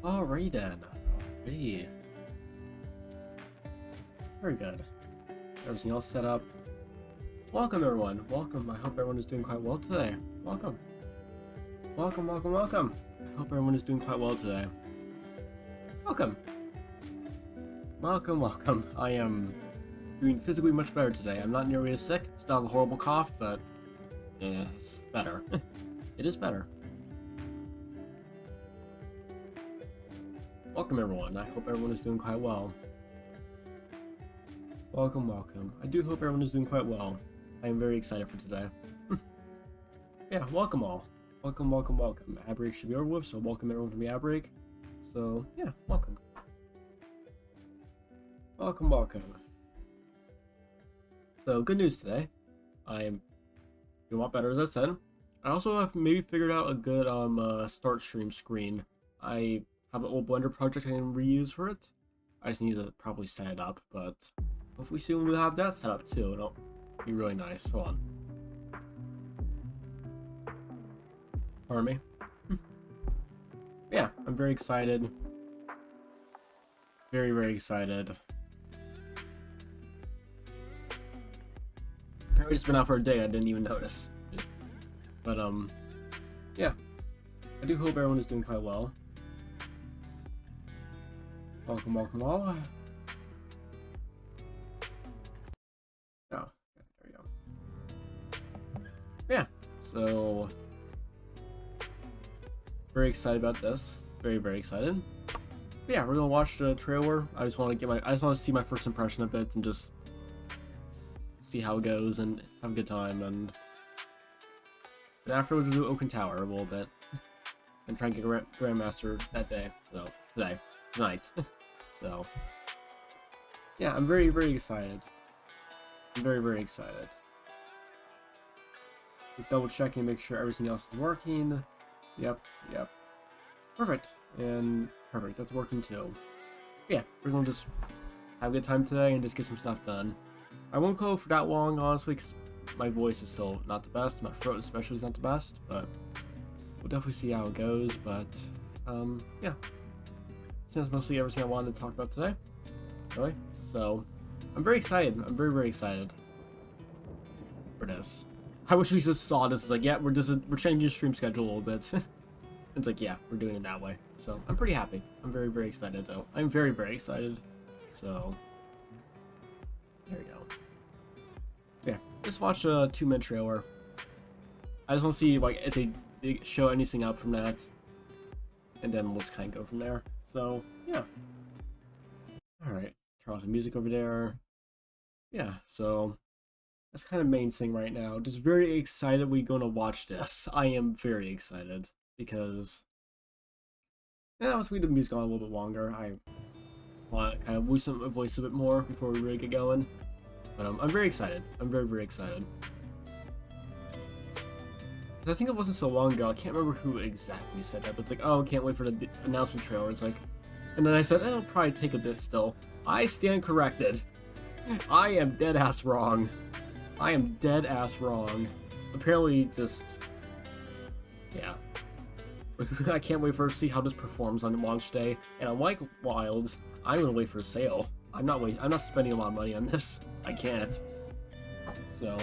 Alright then. Alright. Very good. Everything else set up. Welcome everyone. Welcome. I hope everyone is doing quite well today. Welcome. Welcome, welcome, welcome. I hope everyone is doing quite well today. Welcome. Welcome, welcome. I am doing physically much better today. I'm not nearly as sick. Still have a horrible cough, but it's better. It is better. Welcome everyone. I hope everyone is doing quite well. Welcome, welcome. I do hope everyone is doing quite well. I am very excited for today. Yeah, welcome all. Welcome, welcome, welcome. Ad break should be over with, so welcome everyone from the ad break. So, yeah, welcome. Welcome, welcome. So, good news today. I am doing a lot better, as I said. I also have maybe figured out a good start stream screen. I have an old Blender project I can reuse for it. I just need to probably set it up, but hopefully soon we'll have that set up too. It'll be really nice. Hold on. Pardon me. Yeah, I'm very excited. Very, very excited. Apparently it's been out for a day, I didn't even notice. But yeah. I do hope everyone is doing quite well. Welcome, welcome all. Oh, there we go. Yeah, so very excited about this. Very, very excited. But yeah, we're gonna watch the trailer. I just want to see my first impression of it and just see how it goes and have a good time. And afterwards, we'll do Oaken Tower a little bit and try and get Grandmaster that day. So tonight. So yeah, I'm very, very excited. I'm very, very excited. Just double checking, make sure everything else is working. Yep. Perfect. And perfect, that's working too. Yeah, we're gonna just have a good time today and just get some stuff done. I won't go for that long, honestly, because my voice is still not the best. My throat especially is not the best, but we'll definitely see how it goes. But yeah, that's mostly everything I wanted to talk about today. Really, so I'm very excited. I'm very, very excited for this. I wish we just saw this. It's like, yeah, we're changing the stream schedule a little bit. It's like, yeah, we're doing it that way. So I'm pretty happy. I'm very, very excited though. I'm very, very excited. So there we go. Yeah, just watch a 2-minute trailer. I just want to see like if they show anything up from that, and then we'll just kind of go from there. So yeah. All right, turn off the music over there. Yeah, so that's kind of main thing right now. Just very excited we're gonna watch this. I am very excited because yeah, let's leave the music on a little bit longer. I want to kind of loosen my voice a bit more before we really get going. But I'm very excited. I'm very, very excited. I think it wasn't so long ago. I can't remember who exactly said that, but it's like, oh, can't wait for the announcement trailer. It's like, and then I said, it'll probably take a bit still. I stand corrected. I am dead ass wrong. I am dead ass wrong. Apparently, just yeah. I can't wait for to see how this performs on launch day. And unlike Wilds, I'm gonna wait for a sale. I'm not spending a lot of money on this. I can't. So,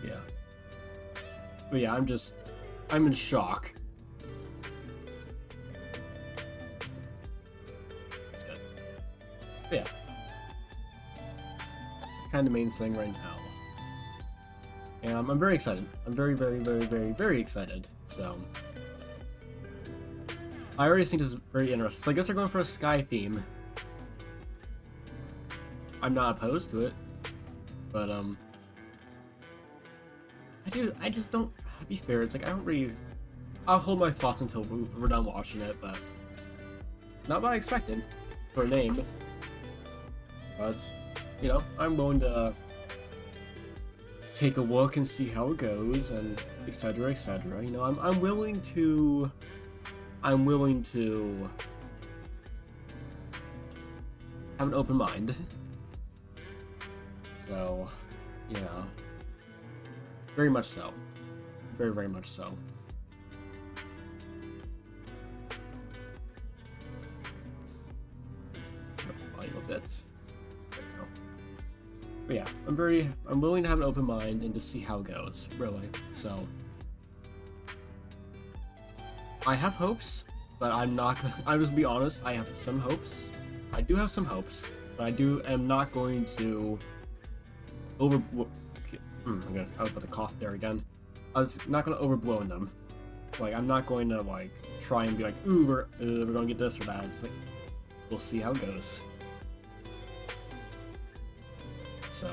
yeah. But yeah, I'm in shock. That's good. But yeah. It's kind of the main thing right now. And I'm very excited. I'm very, very, very, very, very excited. So, I already think this is very interesting. So I guess they're going for a sky theme. I'm not opposed to it, but I just don't. To be fair, it's like I don't really. I'll hold my thoughts until we're done watching it, but not what I expected for a name. But you know, I'm willing to take a look and see how it goes, and etc. etc. You know, I'm willing to have an open mind. So, yeah. Very much so. Very, very much so. bit. There you go. But yeah, I'm willing to have an open mind and to see how it goes, really. So I have hopes, but I'm not gonna, I'm just gonna be honest, I have some hopes. I do have some hopes, but am not going to I was about to cough there again. I was not gonna overblow them. Like, I'm not going to, like, try and be like, ooh, we're gonna get this or that. It's like, we'll see how it goes. So,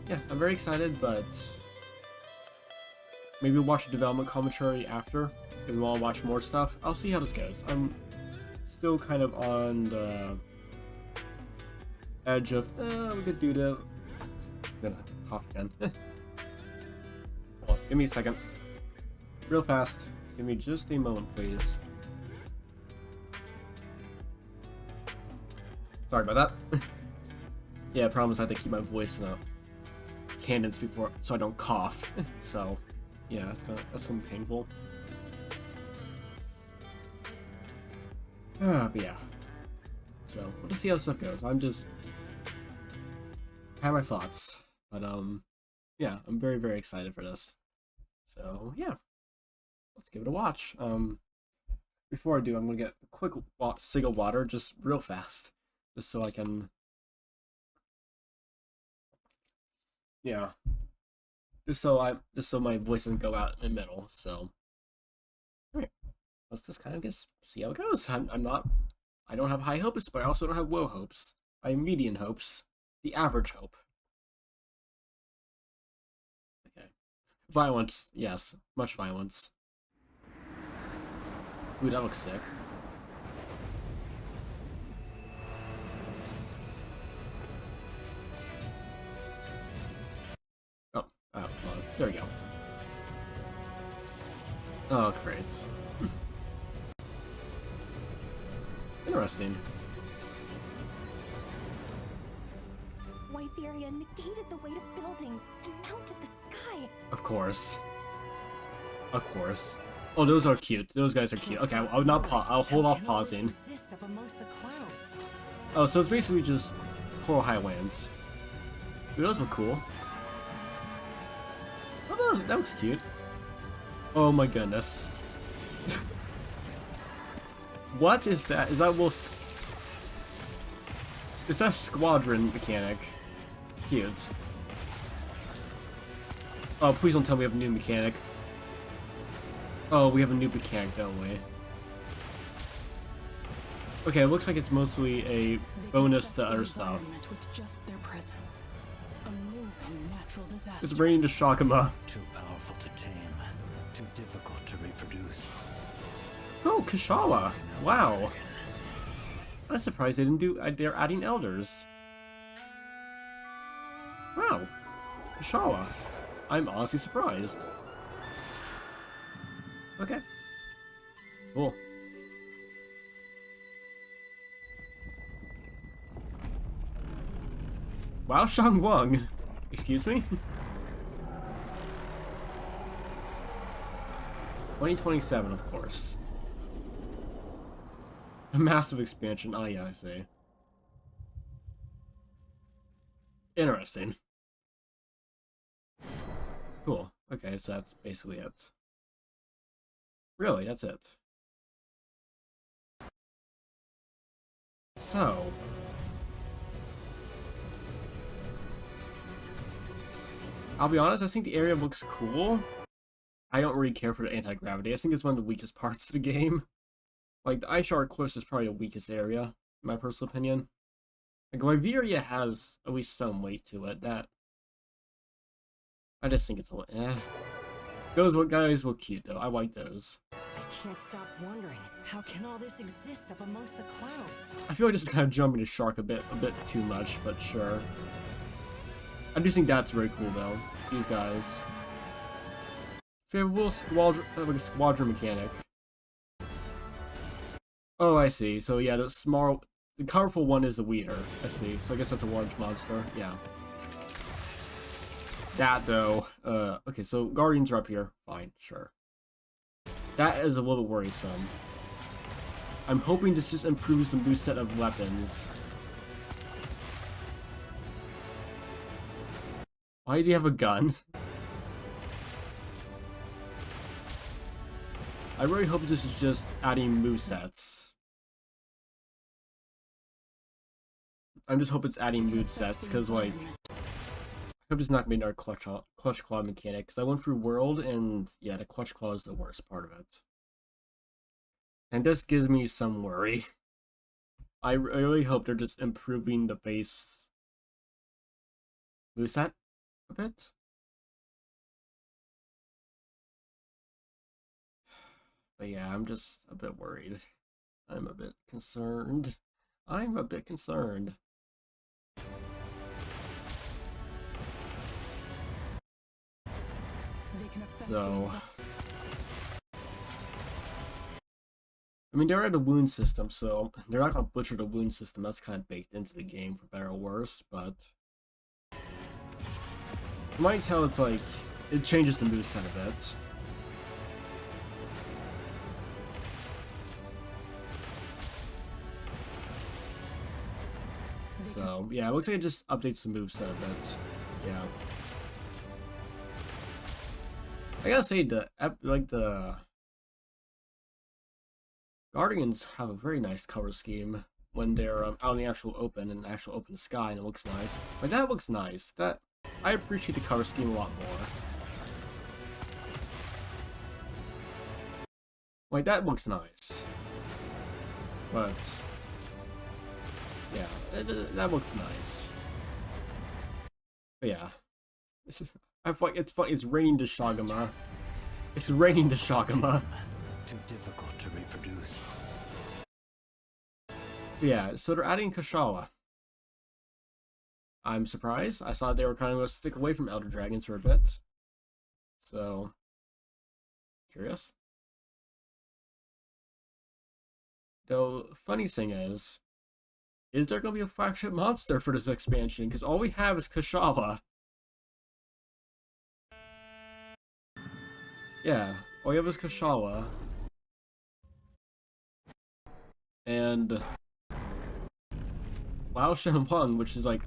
yeah, I'm very excited, but maybe we'll watch a development commentary after. If we want to watch more stuff, I'll see how this goes. I'm still kind of on the edge of, we could do this. I'm gonna cough again. Well, give me a second. Real fast. Give me just a moment, please. Sorry about that. Yeah, the problem is I have to keep my voice in a cadence before, so I don't cough. So, yeah, that's gonna be painful. But yeah. So, we'll just see how stuff goes. I'm just have my thoughts, but yeah, I'm very, very excited for this. So yeah, let's give it a watch. Before I do, I'm gonna get a quick sig of water, just real fast, just so I can, yeah, just so my voice doesn't go out in the middle. So, alright, let's just kind of see how it goes. I don't have high hopes, but I also don't have low hopes. I have median hopes, the average hope. Okay, violence, yes, much violence. Ooh, that looks sick. Oh, well, there we go. Oh, great. Interesting. Wyveria negated the weight of buildings and mounted the sky. Of course. Of course. Oh, those are cute. Those guys are cute. Okay, I'll not I'll hold off pausing. Oh, so it's basically just Coral Highlands. Ooh, those look cool. Oh, that looks cute. Oh my goodness. What is that? Is that Is that squadron mechanic? Cute. Oh, please don't tell me we have a new mechanic. Oh, we have a new mechanic, don't we? Okay, it looks like it's mostly a bonus to other stuff. It's raining to Shakama. Too powerful to tame, too difficult to reproduce. Oh, Kashawa! Wow. I'm surprised they didn't do. They're adding elders. Wow, Kashawa. I'm honestly surprised. Okay. Cool. Wow, Shangwang. Excuse me? 2027, of course. A massive expansion. Oh, yeah, I see. Interesting. Cool. Okay, so that's basically it. Really, that's it. So... I'll be honest, I think the area looks cool. I don't really care for the anti-gravity. I think it's one of the weakest parts of the game. Like, the Ice Shard Cliffs is probably the weakest area, in my personal opinion. Like, Wyveria has at least some weight to it. That... I just think it's a little Those guys look cute, though. I like those. I can't stop wondering, how can all this exist up amongst the clouds? I feel like this is kind of jumping the shark a bit too much, but sure. I do think that's very cool, though. These guys. So we have a little squadron, like a squadron mechanic. Oh, I see. So yeah, the colorful one is the weeder. I see. So I guess that's a large monster. Yeah. That though. Okay, so guardians are up here. Fine, sure. That is a little bit worrisome. I'm hoping this just improves the new set of weapons. Why do you have a gun? I really hope this is just adding movesets. I just hope it's adding movesets, because, like, I hope it's not going to be another clutch claw mechanic, because I went through World, and, yeah, the clutch claw is the worst part of it. And this gives me some worry. I really hope they're just improving the base moveset a bit. But yeah, I'm just a bit worried. I'm a bit concerned. I'm a bit concerned. So, I mean, they're at a wound system, so they're not going to butcher the wound system. That's kind of baked into the game, for better or worse, but you might tell it's like, it changes the moveset a bit. So, yeah, it looks like it just updates the moveset a bit. Yeah. I gotta say, the Guardians have a very nice color scheme when they're out in the actual open sky, and it looks nice. Like, that looks nice. I appreciate the color scheme a lot more. Like, that looks nice. But yeah, that looks nice. But yeah, it's fun. It's raining to Shagama. It's raining to Shagama. Too difficult to reproduce. But yeah, so they're adding Kashawa. I'm surprised. I thought they were kind of going to stick away from Elder Dragons for a bit. So, curious. Though, funny thing is there going to be a flagship monster for this expansion? Because all we have is Kashawa. Yeah, all we have is Kashawa. And Lao Shenhong, which is like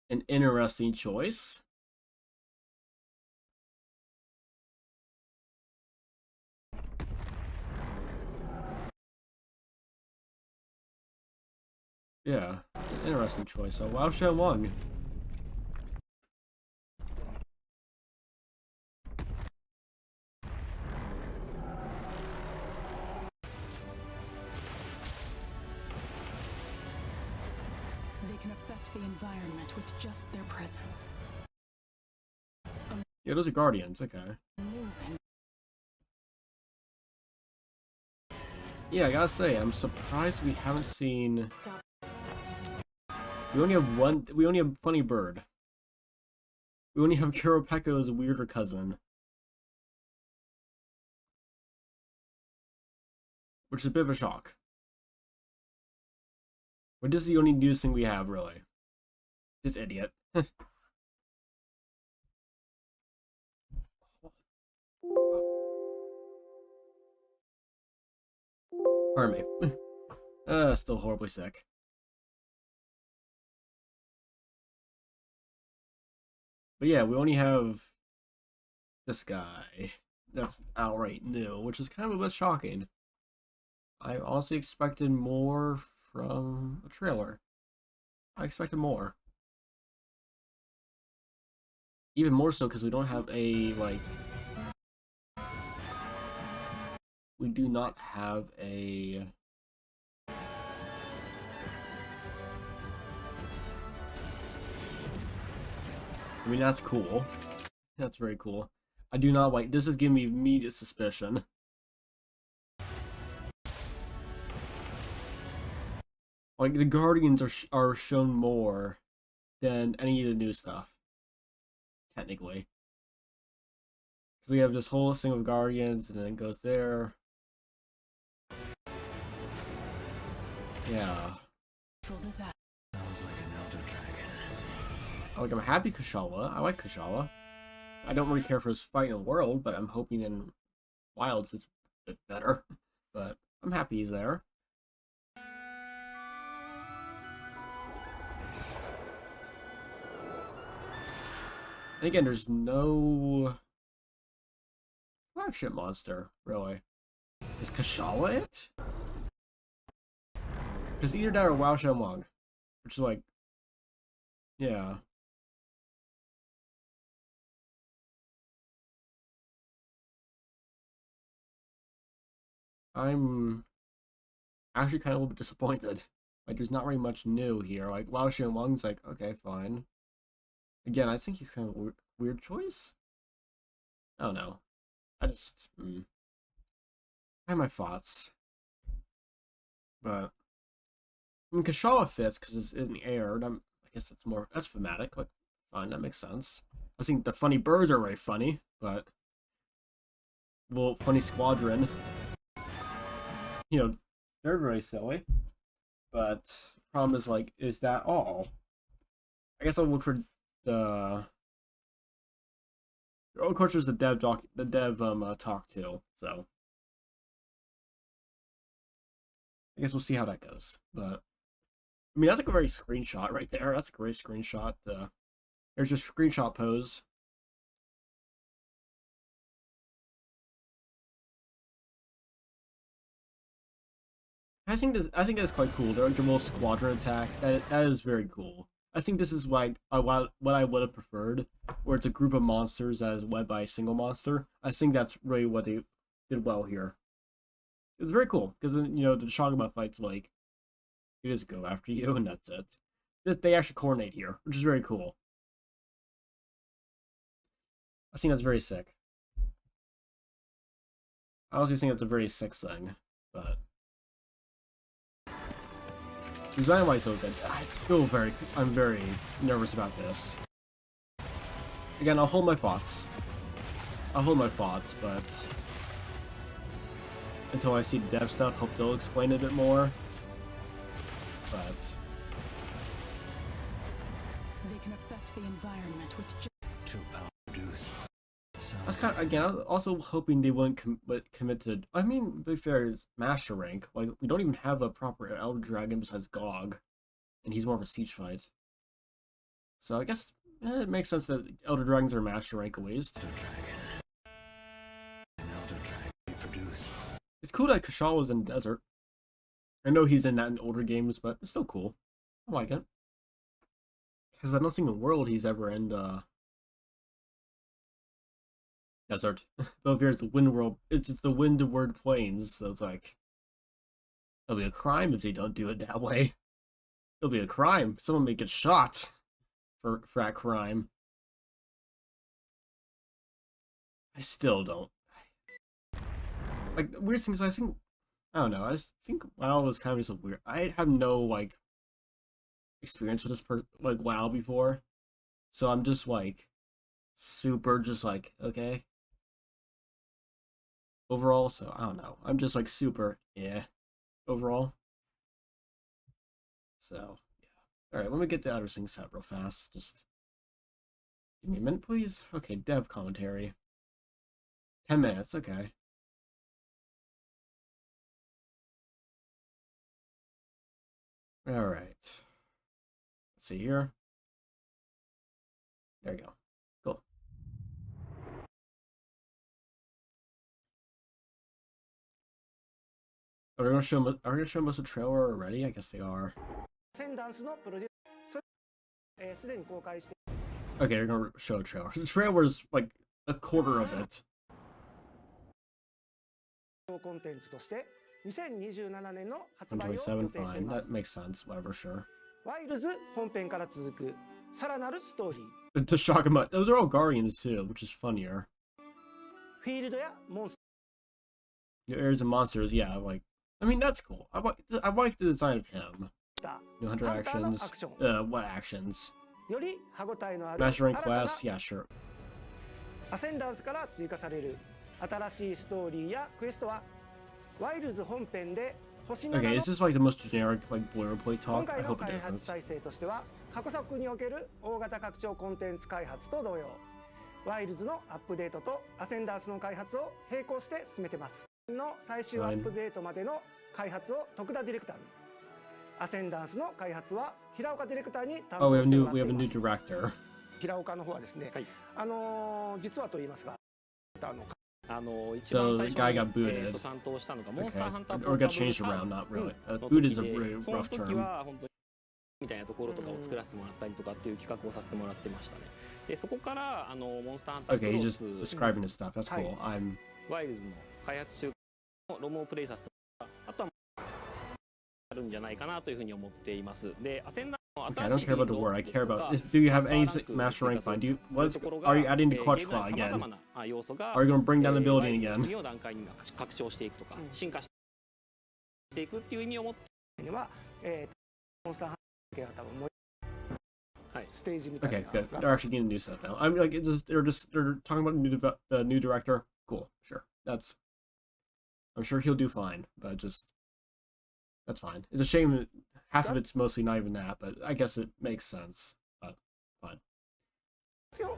an interesting choice. Yeah, it's an interesting choice. So Lao Shenhong. They can affect the environment with just their presence. Yeah, those are Guardians, okay. Moving. Yeah, I gotta say, I'm surprised we haven't seen... Stop. We only have Funny Bird. We only have Kuropeka's weirder cousin. Which is a bit of a shock. But this is the only news thing we have, really. This idiot. Pardon me. Still horribly sick. But yeah, we only have this guy that's outright new, which is kind of a bit shocking. I honestly expected more from a trailer. I expected more. Even more so because we don't have a, like... We do not have a... I mean, that's cool. That's very cool. I do not like... This is giving me immediate suspicion. Like, the Guardians are shown more than any of the new stuff. Technically. So we have this whole thing of Guardians, and then it goes there. Yeah. Sounds like an Elder Dragon. Like, I'm happy Kashawa. I like Kashawa. I don't really care for his fight in the world, but I'm hoping in Wilds it's a bit better. But I'm happy he's there. And again, there's no flagship monster, really. Is Kashala it? Because either that or Wao Shenwang, which is like, yeah. I'm actually kind of a little bit disappointed. Like, there's not really much new here. Like, Wao Shenwang's like, okay, fine. Again, I think he's kind of a weird choice. I don't know. I just, I have my thoughts. But, I mean, Kashala fits because it's in the air. I guess that's thematic. Like, fine, that makes sense. I think the funny birds are very funny, but, well, funny squadron, you know, they're very silly. But the problem is, like, is that all? I guess I'll look for the. Of course, there's the dev talk too. So I guess we'll see how that goes. But I mean, that's like a very screenshot right there. That's a great screenshot. There's just screenshot pose. I think that's quite cool. They're like the little squadron attack. That is very cool. I think this is like what I would have preferred, where it's a group of monsters that is led by a single monster. I think that's really what they did well here. It's very cool because the Shagama fights like they just go after you and that's it. They actually coordinate here, which is very cool. I think that's very sick. I honestly think that's a very sick thing, but design wise so good. I'm very nervous about this. Again, I'll hold my thoughts. But until I see the dev stuff, hope they'll explain it a bit more. But They can affect the environment with To power produce. that's kind of, again, I was also hoping they wouldn't commit to. I mean, to be fair, is master rank. Like, we don't even have a proper Elder Dragon besides Gog, and he's more of a siege fight. So I guess it makes sense that Elder Dragons are master rank at least. Elder Dragon. An Elder Dragon reproduce. It's cool that Kashal was in the desert. I know he's in that in older games, but it's still cool. I like it. Because I don't think in the world he's ever in the desert. But here's the wind world. It's just the windward plains, so it's like it'll be a crime if they don't do it that way. It'll be a crime. Someone may get shot for that crime. I still don't. Like, the weird thing is, I don't know, I just think WoW was kind of just a weird. I have no, like, experience with like, WoW before. So I'm just, like, super just, like, okay. Overall, so I don't know. I'm just, like, super, yeah, overall. So, yeah. Alright, let me get the other things out real fast. Just give me a minute, please. Okay, dev commentary. 10 minutes, okay. Alright. Let's see here. There you go. Cool. Are we gonna show us a trailer already? I guess they are. Okay, they're gonna show a trailer. The trailer's like a quarter of it. コンテンツとして2027年の発売を予定して127, い fine. ます That makes sense. Whatever, sure. ワイルズ本編から続くさらなるストーリー To Shakama, those are all Guardians too, which is funnier. フィールドやモンス The airs and monsters, yeah, like I mean that's cool. I like the design of him. タ New Hunter ハンターのア actions. クション What actions? より歯ごたえのある Master rank 新たな quests, yeah, sure. アセンダンスから追加される新しいストーリーやクエストはワイルズ本編で星7 Okay, の is this like the most generic like boilerplate 今 talk? I 回の hope it 開発 isn't. 体制としては過去作における大型拡張コンテンツ開発と同様ワイルズのアップデートとアセンダンスの開発を並行して進めてますの最終アップデートまでの開発を徳田ディレクターにアセンダンスの開発は平岡ディレクターに担 Oh, 当してもらって we い have a ま new す director. 平岡の方はですね、はい、実はと言いますが、一番 So 最 the 初 guy に、got booted. 担当したのがモンスタ Okay. ーハンター Or ポータ got ブル changed 化 around, not really. の Boot is 時 a で、 really その rough 時 term. は本当にみたいなところとかを作らせてもらったりとかっていう企画をさせてもらってましたね。でそこからモンスターハンターク Okay, ロ he's ス just describing his stuff. That's cool. I'm ワイルズの開発中のロムをプレイさせてもらったあとはあるんじゃないかなというふうに思っています。でアセンダー okay. I don't care about the word. I care about this. Do you have any master rank find? Do you what's are you adding the clutch claw again? Are you gonna bring down the building again? 次の段階に拡張していくとか進化していくっていう意味を持っては、モンスターハンターが多分もうステージみたい Okay, な good. They're actually getting new stuff now. I'm like, they're talking about the new director. Cool, sure. I'm sure he'll do fine, but that's fine. It's a shame that half of it's mostly not even that, but I guess it makes sense. But fine.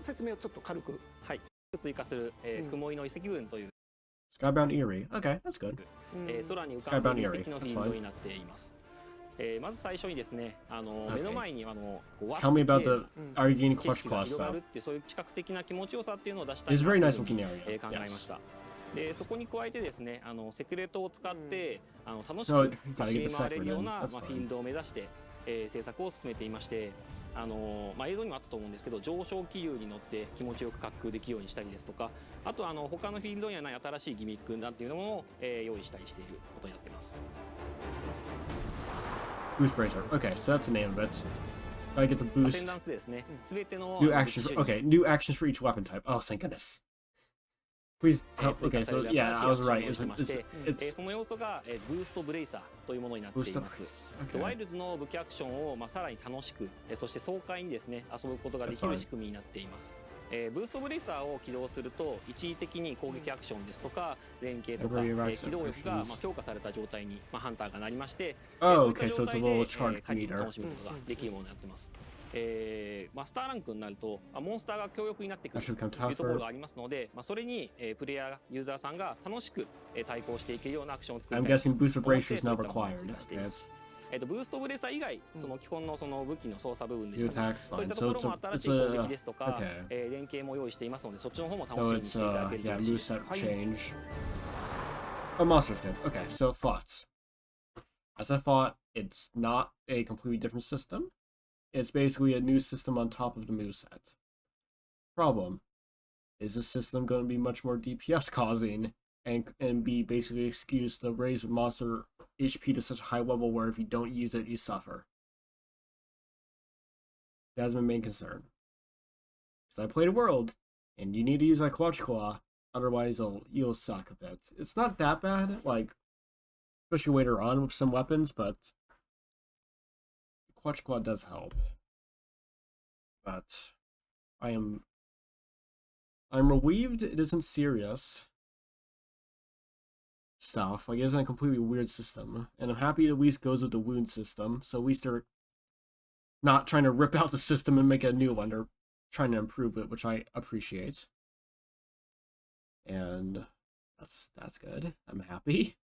説明をちょっと軽く追加する、雲井の遺跡群という Skybound Eerie. Okay, that's good. 空に浮かんでいる遺跡のフィールドになっています。まず最初にですね、目の前にTell me about the are you getting 景 clutch 色が claw 広が stuff? るってそういう視覚的な気持ちよさっていうのを出したい It's な a very と nice いうふうに looking area. 考えまし Yes. た。でそこに加えてですね、セクレートを使って楽し No, く gotta 走 get り the 回れ secret るよう in. な That's フィー fine. ルドを目指して制作を進めていまして、映像にもあったと思うんですけど、上昇気流に乗って気持ちよく滑空できるようにしたりですとか、あと他のフィールドにはない新しいギミックなんていうのも、用意したりしていることになっています。Boost Bracer. Okay, so that's the name of it. I get the アセン boost. ダンスでですね、すべての New actions. Okay, new actions for each weapon type. Oh, thank goodness. Please tell. Okay, so yeah, I was right. It's その要素がブーストブレイサーというものになってい boost ま up. す。 Okay. ワイルズの武器アクションをさらに楽しく、そして爽快にですね遊ぶことができる仕組みになっています。ブーストブレイサーを起動すると一時的に攻撃アクションですとか連携とか、機動力が強化された状態に、ハンターがなりまして、Oh, そうい okay, った so 状 it's a 態 little で charge 狩りを meter. 楽しむことができるものになっています。マスターランクになるとモンスターが強力になってくるというところがありますので、それにプレイヤーユーザーさんが楽しく対抗していけるようなアクションを作り I'm たい guessing boost of 思っ bracer て is そうい not ったものを required. 追加していま Okay. す。ブーストブレーサー以外、その基本のその武器の操作部分で New したり、 attack. そういっ Fine. たと So ころ it's も a 新し it's い攻撃 a ですとか、 okay. 連携も用意していますので、そっちの方も楽 So しみに it's していただけると yeah, 嬉しいです。 moveset change. Oh, monster's good. Okay, so thoughts. As I thought, it's not a completely different system. It's basically a new system on top of the moveset. Problem is this system going to be much more DPS causing and be basically excused to raise monster HP to such a high level where if you don't use it, you suffer. That's my main concern. Because I played a world, and you need to use like Clutch Claw, otherwise you'll suck a bit. It's not that bad, like, especially later on with some weapons, but Clutch Claw does help. But I'm relieved it isn't serious stuff. Like, it isn't a completely weird system. And I'm happy it at least goes with the wound system, so at least they're not trying to rip out the system and make a new one. They're trying to improve it, which I appreciate. And that's good. I'm happy.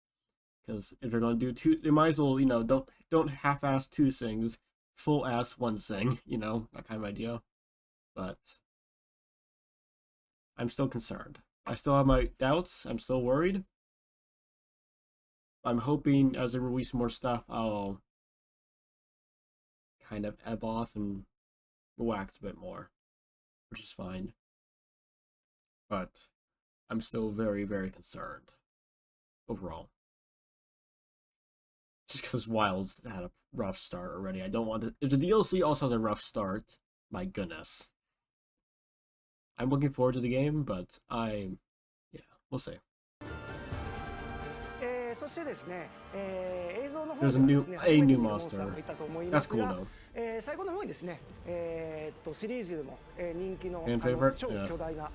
Because if they're gonna do two, they might as well, don't half-ass two things, full-ass one thing, that kind of idea. But I'm still concerned. I still have my doubts. I'm still worried. I'm hoping as they release more stuff, I'll kind of ebb off and relax a bit more, which is fine. But I'm still very, very concerned overall. Just because Wilds had a rough start already. I don't want to... If the DLC also has a rough start, my goodness. I'm looking forward to the game, but yeah, we'll see. そしてですね、映像の方 There's ではですね、 a new 初めて見るモンスター monster. がいたと思いま That's す cool が、 though. 最後の方にですね、シリーズでも、人気の Fan favorite? 超 Yeah. 巨大な、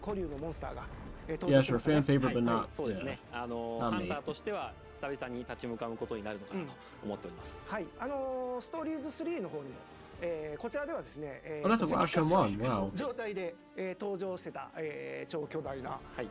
古竜のモンスターが、登 Yeah, 場し sure, ましたね。 fan favorite, but はい not. そうですね。 Yeah. ハ Not ン me. ターとしては久々に立ち向かうことになるのかなと思っております。はい、ストーリーズ3の方にも、こちらではですね、Oh, that's a Russian one. Wow. 状態で、登場してた、超巨大な、はい。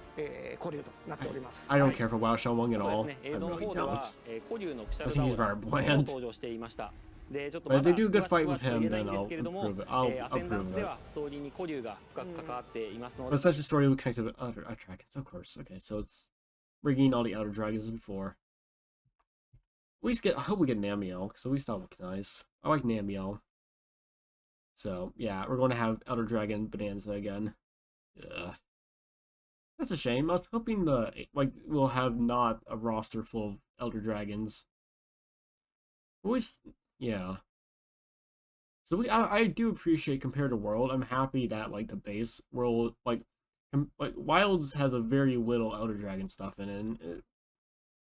古竜となっております。 I don't はい care for WoW Showing at そう all. ですね。 I 映像の really 方では don't. 古竜のクシャ I ル think ダ he's オ very ラも bland. 登場していました。でちょっと But ま if だ they do a good 詳し fight くは with ちょっと him, 言えない then んです I'll けれども、 approve it. I'll アセンダン approve スで it. はストーリーに古流が深く関わっていますの But で、 such a story will connect with other dragons, of course. Okay, so it's bringing all the outer dragons as before. At least I hope we get Namiel, because at least that looks nice. I like Namiel. So, yeah, we're going to have Elder Dragon Bonanza again. Yeah. That's a shame. I was hoping we'll have not a roster full of Elder Dragons. Always, yeah. So I do appreciate compared to World. I'm happy that like the base world like Wilds has a very little Elder Dragon stuff in it. And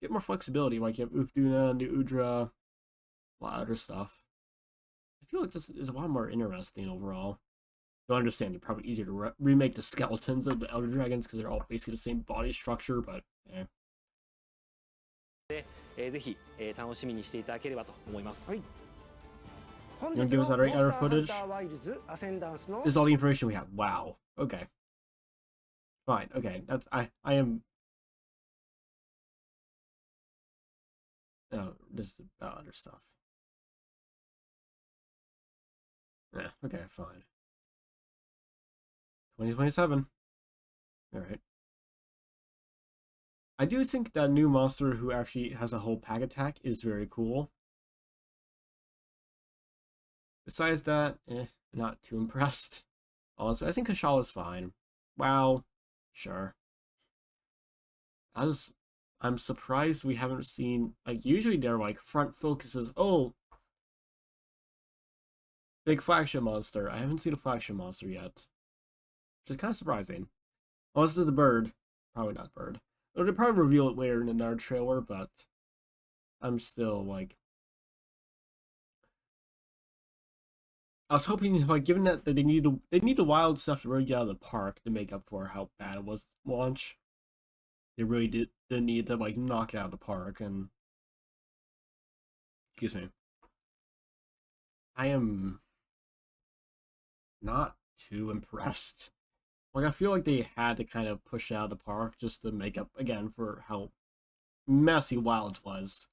get more flexibility. Like you have Ufduna and the Udra, a lot of other stuff. I feel like this is a lot more interesting overall. You'll understand, it's probably easier to remake the skeletons of the Elder Dragons because they're all basically the same body structure, but eh. ぜひ、楽しみにしていただければと思います。はい。本 You 日 wanna give の us モ that ンスター other ハン footage? ターワイルズアセンダンスの This is all the information we have. Wow. Okay. Fine. Okay. That's I am. No, this is about other stuff. Yeah. Okay. Fine. 2027. All right. I do think that new monster who actually has a whole pack attack is very cool. Besides that, not too impressed. Honestly, I think Kashal is fine. Wow, sure. I'm surprised we haven't seen, like, usually they're like front focuses. Oh, big flagship monster. I haven't seen a flagship monster yet, which is kind of surprising. Unless this is the bird. Probably not bird. They'll probably reveal it later in another trailer, but I'm still like, I was hoping, like, given that they need the wild stuff to really get out of the park to make up for how bad it was launch. They really did need to like knock it out of the park, and excuse me, I am not too impressed. Like I feel like they had to kind of push out of the park just to make up again for how messy Wilds was.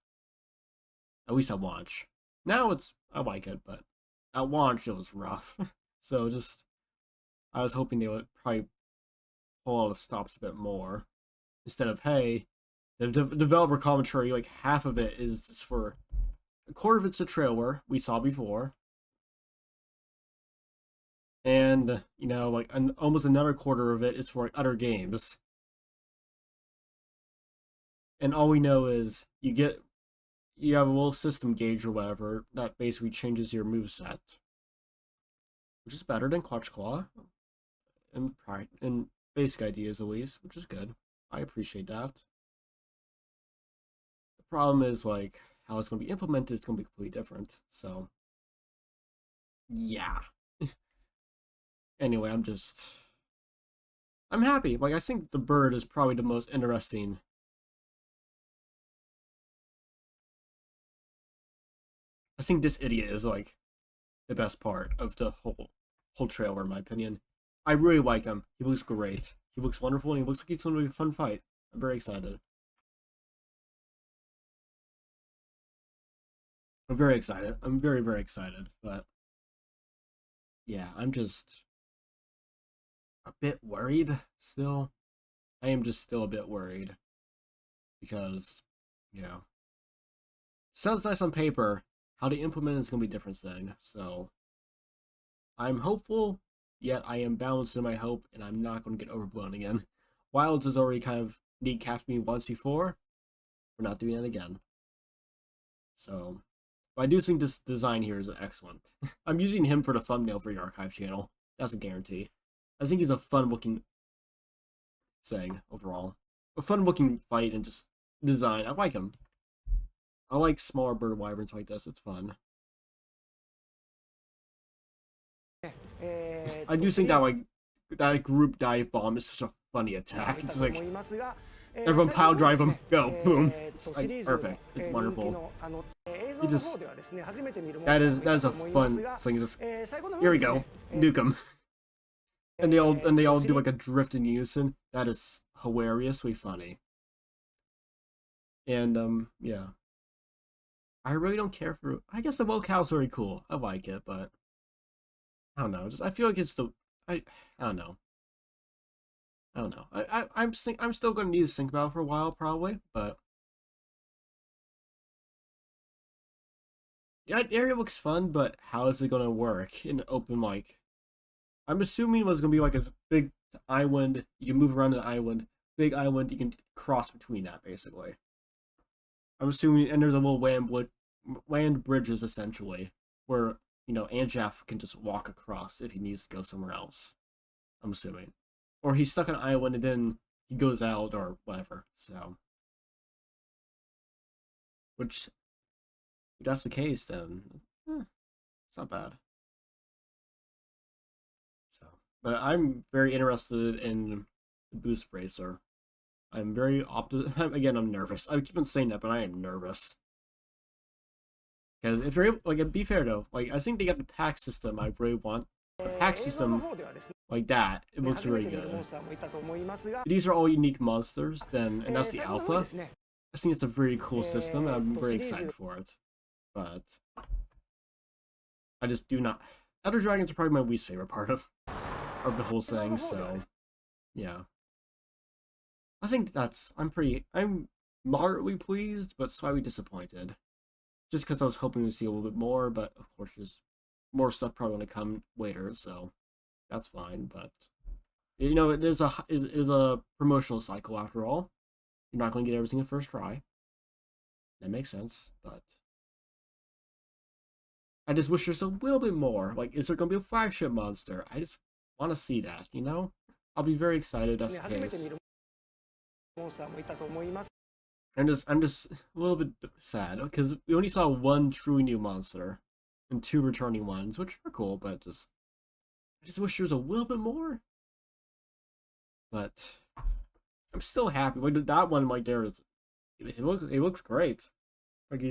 At least at launch. Now I like it, but at launch it was rough. So just I was hoping they would probably pull all the stops a bit more. Instead of, hey, the developer commentary, like half of it is just for a quarter of it's a trailer we saw before, and you know, like almost another quarter of it is for like, other games. And all we know is you have a little system gauge or whatever that basically changes your moveset, which is better than Clutch Claw, and basic ideas at least, which is good. I appreciate that. The problem is like how it's going to be implemented is going to be completely different. So yeah. Anyway, I'm happy. Like I think the bird is probably the most interesting. I think this idiot is like the best part of the whole trailer in my opinion. I really like him. He looks great. He looks wonderful, and he looks like he's going to be a fun fight. I'm very excited. I'm very excited. I'm very, very excited. But yeah, I'm just a bit worried still. I am just still a bit worried. Because, you know, sounds nice on paper. How to implement it is going to be a different thing. So I'm hopeful, yet I am balanced in my hope, and I'm not going to get overblown again. Wilds has already kind of kneecapped me once before. We're not doing it again. So, but I do think this design here is excellent. I'm using him for the thumbnail for your archive channel. That's a guarantee. I think he's a fun-looking thing overall. A fun-looking fight and just design. I like him. I like smaller bird wyverns like this. It's fun. I do think that like that group dive bomb is such a funny attack. It's like everyone pile drive them, go, boom. It's like perfect. It's wonderful. He just that is a fun thing. Just here we go, nuke them, and they all do like a drift in unison. That is hilariously funny. And yeah. I really don't care for. I guess the locale's very cool. I like it, but I don't know. Just I feel like it's the. I don't know. I don't know. I'm still gonna need to think about it for a while probably, but yeah, the area looks fun. But how is it gonna work in open like? I'm assuming it was gonna be like a big island. You can move around the island. Big island. You can cross between that basically. I'm assuming, and there's a little land bridges essentially, where Anjaf can just walk across if he needs to go somewhere else. I'm assuming, or he's stuck on an island and then he goes out or whatever. So, which if that's the case, then it's not bad. So, but I'm very interested in the boost racer. I'm very Again, I'm nervous. I keep on saying that, but I am nervous. Because if you're able, like, to be fair though, like, I think they got the pack system I really want. The pack system, like that, it looks really good. If these are all unique monsters, then, and that's the alpha. I think it's a very cool system, and I'm very excited for it. But I just do not. Elder Dragons are probably my least favorite part of the whole thing, so yeah. I think I'm moderately pleased, but slightly disappointed. Just because I was hoping to see a little bit more, but of course there's more stuff probably going to come later, so that's fine. But it is a promotional cycle after all. You're not going to get everything in first try. That makes sense, but I just wish there's a little bit more. Like, is there going to be a flagship monster? I just want to see that. I'll be very excited if that's the case. I'm just a little bit sad because we only saw one truly new monster and 2 returning ones, which are cool, but I just wish there was a little bit more. But I'm still happy. Like, that one right there it looks great. Like,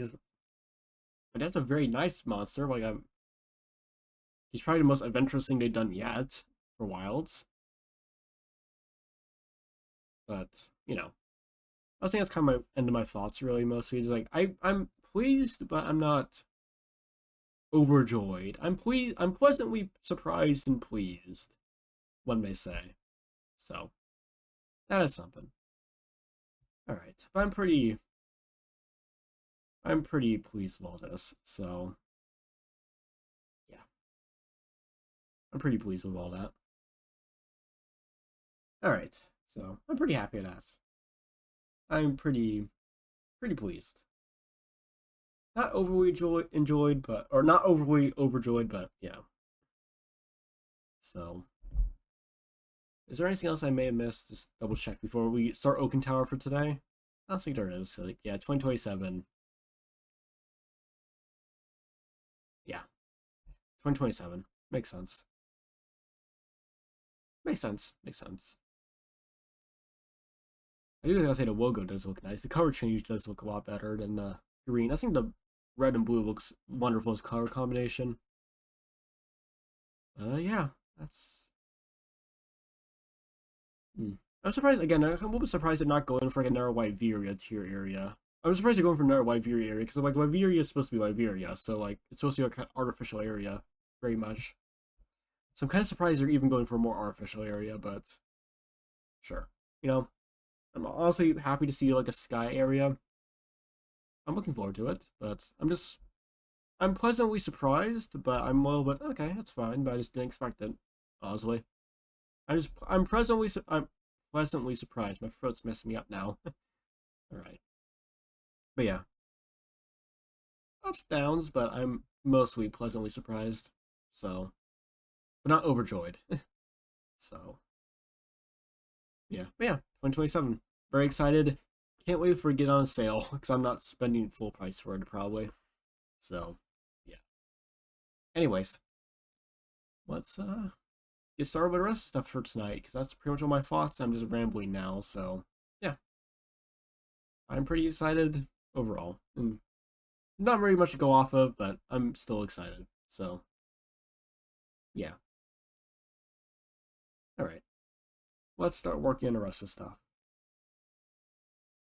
that's a very nice monster. Like, he's probably the most adventurous thing they've done yet for Wilds. But I think that's kind of my end of my thoughts, really, mostly. It's like, I'm pleased, but I'm not overjoyed. I'm pleasantly surprised and pleased, one may say. So, that is something. Alright, but I'm pretty pleased with all this, so yeah. I'm pretty pleased with all that. Alright, so I'm pretty happy with that. I'm pretty pleased. Not overly enjoyed, but not overly overjoyed, but yeah. So, is there anything else I may have missed? Just double check before we start Oaken Tower for today. I don't think there is. So, yeah, 2027. Yeah, 2027 makes sense. Makes sense. I do gotta say the logo does look nice. The color change does look a lot better than the green. I think the red and blue looks wonderful as color combination. Yeah, that's. I'm surprised again. I'm a little bit surprised they're not going for like a narrow Wyveria tier area. I'm surprised they're going for narrow Wyveria area because like Wyveria is supposed to be Wyveria, so like it's supposed to be like an artificial area, very much. So I'm kind of surprised they're even going for a more artificial area, but sure. I'm honestly happy to see like a sky area. I'm looking forward to it, but I'm pleasantly surprised, but I'm a little bit okay. That's fine, but I just didn't expect it. Honestly, I'm pleasantly surprised. My throat's messing me up now. All right, but yeah, ups downs, but I'm mostly pleasantly surprised. So, but not overjoyed. So, yeah, but yeah, 2027. Very excited. Can't wait for it to get on sale because I'm not spending full price for it probably. So, yeah. Anyways, let's get started with the rest of stuff for tonight because that's pretty much all my thoughts. I'm just rambling now, so yeah. I'm pretty excited overall, and not very much to go off of, but I'm still excited. So, yeah. All right. Let's start working on the rest of stuff.